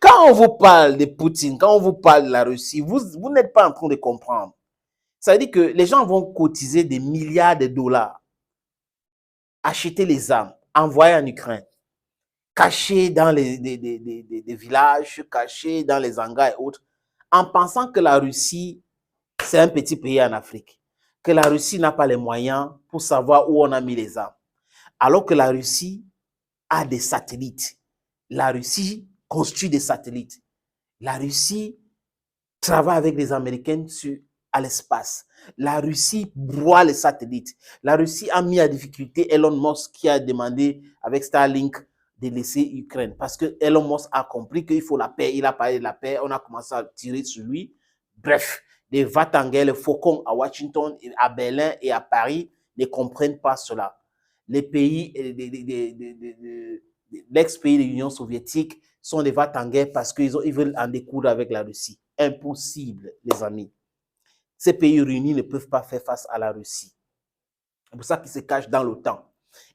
Quand on vous parle de Poutine, quand on vous parle de la Russie, vous n'êtes pas en train de comprendre. Ça veut dire que les gens vont cotiser des milliards de dollars, acheter les armes, envoyer en Ukraine, cacher dans des villages, cacher dans les hangars et autres, en pensant que la Russie, c'est un petit pays en Afrique, que la Russie n'a pas les moyens pour savoir où on a mis les armes. Alors que la Russie a des satellites. La Russie construit des satellites. La Russie travaille avec les Américains à l'espace. La Russie broie les satellites. La Russie a mis à difficulté Elon Musk qui a demandé avec Starlink de laisser l'Ukraine parce que Elon Musk a compris qu'il faut la paix. Il a parlé de la paix. On a commencé à tirer sur lui. Bref, les va-t-en-guerre, les faucons à Washington, à Berlin et à Paris ne comprennent pas cela. Les pays, l'ex-pays de l'Union soviétique sont des va-t-en-guerre parce qu'ils veulent en découdre avec la Russie. Impossible, les amis. Ces pays réunis ne peuvent pas faire face à la Russie. C'est pour ça qu'ils se cachent dans l'OTAN.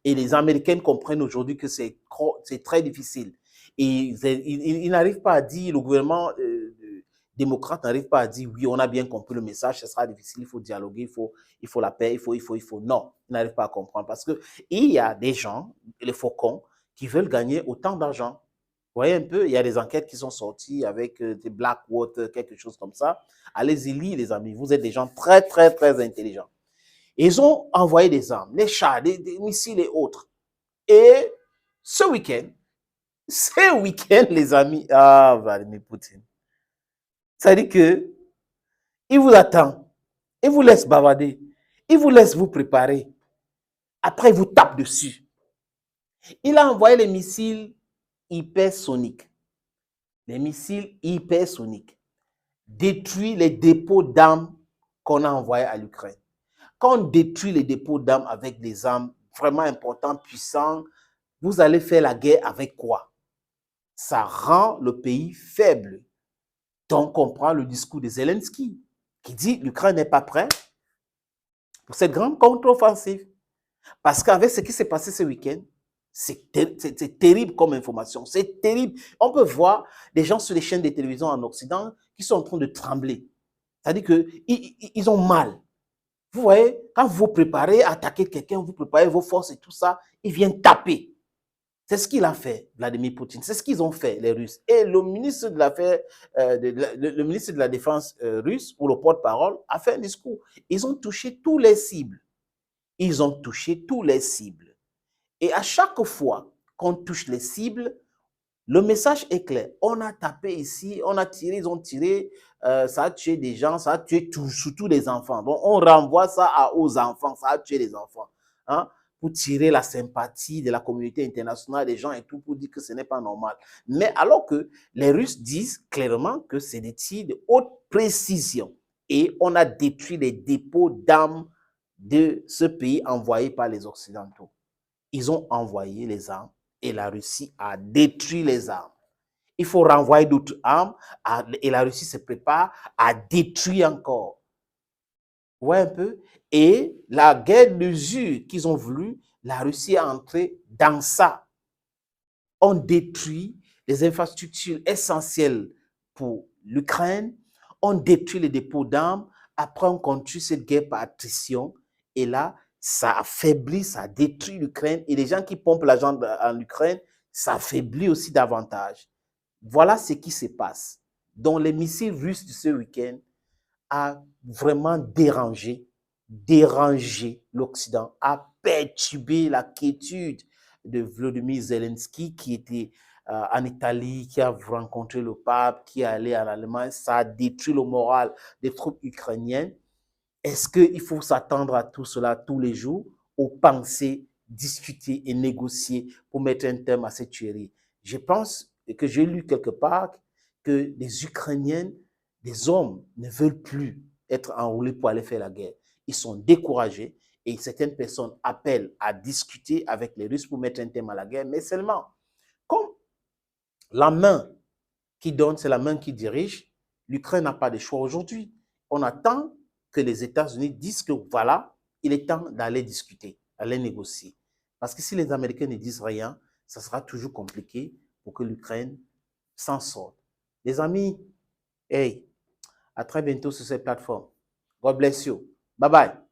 Et les Américains comprennent aujourd'hui que c'est très difficile. Et ils n'arrivent pas à dire, le gouvernement démocrate n'arrive pas à dire, oui, on a bien compris le message, ce sera difficile, il faut dialoguer, il faut la paix, il faut. Non, ils n'arrivent pas à comprendre. Parce qu'il y a des gens, les faucons, qui veulent gagner autant d'argent. Vous voyez un peu, il y a des enquêtes qui sont sorties avec des Blackwater, quelque chose comme ça. Allez-y lire, les amis. Vous êtes des gens très, très, très intelligents. Ils ont envoyé des armes, des chars, des missiles et autres. Et ce week-end, les amis, Vladimir Poutine, ça veut dire que il vous attend, il vous laisse bavarder, il vous laisse vous préparer. Après, il vous tape dessus. Il a envoyé les missiles hypersoniques. Les missiles hypersoniques détruisent les dépôts d'armes qu'on a envoyés à l'Ukraine. Quand on détruit les dépôts d'armes avec des armes vraiment importantes, puissantes, vous allez faire la guerre avec quoi? Ça rend le pays faible. Donc, on prend le discours de Zelensky qui dit l'Ukraine n'est pas prête pour cette grande contre-offensive. Parce qu'avec ce qui s'est passé ce week-end, c'est terrible comme information. C'est terrible. On peut voir des gens sur les chaînes de télévision en Occident qui sont en train de trembler. C'est-à-dire qu'ils ont mal. Vous voyez, quand vous vous préparez à attaquer quelqu'un, vous préparez vos forces et tout ça, ils viennent taper. C'est ce qu'il a fait, Vladimir Poutine. C'est ce qu'ils ont fait, les Russes. Et le ministre de le ministre de la Défense russe, ou le porte-parole, a fait un discours. Ils ont touché tous les cibles. Ils ont touché tous les cibles. Et à chaque fois qu'on touche les cibles, le message est clair. On a tapé ici, on a tiré, ils ont tiré, ça a tué des gens, ça a tué surtout les enfants. Donc, on renvoie ça aux enfants, ça a tué les enfants. Hein, pour tirer la sympathie de la communauté internationale, des gens et tout, pour dire que ce n'est pas normal. Mais alors que les Russes disent clairement que c'est des tirs de haute précision. Et on a détruit les dépôts d'armes de ce pays envoyés par les Occidentaux. Ils ont envoyé les armes et la Russie a détruit les armes. Il faut renvoyer d'autres armes et la Russie se prépare à détruire encore. Vous voyez un peu? Et la guerre d'usure qu'ils ont voulu, la Russie est entrée dans ça. On détruit les infrastructures essentielles pour l'Ukraine, on détruit les dépôts d'armes, après on continue cette guerre par attrition, et là, ça affaiblit, ça détruit l'Ukraine, et les gens qui pompent l'argent en Ukraine, ça affaiblit aussi davantage. Voilà ce qui se passe. Donc les missiles russes de ce week-end a vraiment dérangé l'Occident, a perturbé la quiétude de Volodymyr Zelensky qui était en Italie, qui a rencontré le pape, qui est allé en Allemagne. Ça a détruit le moral des troupes ukrainiennes. Est-ce qu'il faut s'attendre à tout cela tous les jours ou penser, discuter et négocier pour mettre un terme à cette tuerie? Je pense que j'ai lu quelque part que les Ukrainiens, des hommes, ne veulent plus être enrôlés pour aller faire la guerre. Ils sont découragés et certaines personnes appellent à discuter avec les Russes pour mettre un terme à la guerre, mais seulement, comme la main qui donne, c'est la main qui dirige, l'Ukraine n'a pas de choix aujourd'hui. On attend que les États-Unis disent que voilà, il est temps d'aller discuter, d'aller négocier. Parce que si les Américains ne disent rien, ça sera toujours compliqué pour que l'Ukraine s'en sorte. Les amis, hey, à très bientôt sur cette plateforme. God bless you. Bye bye.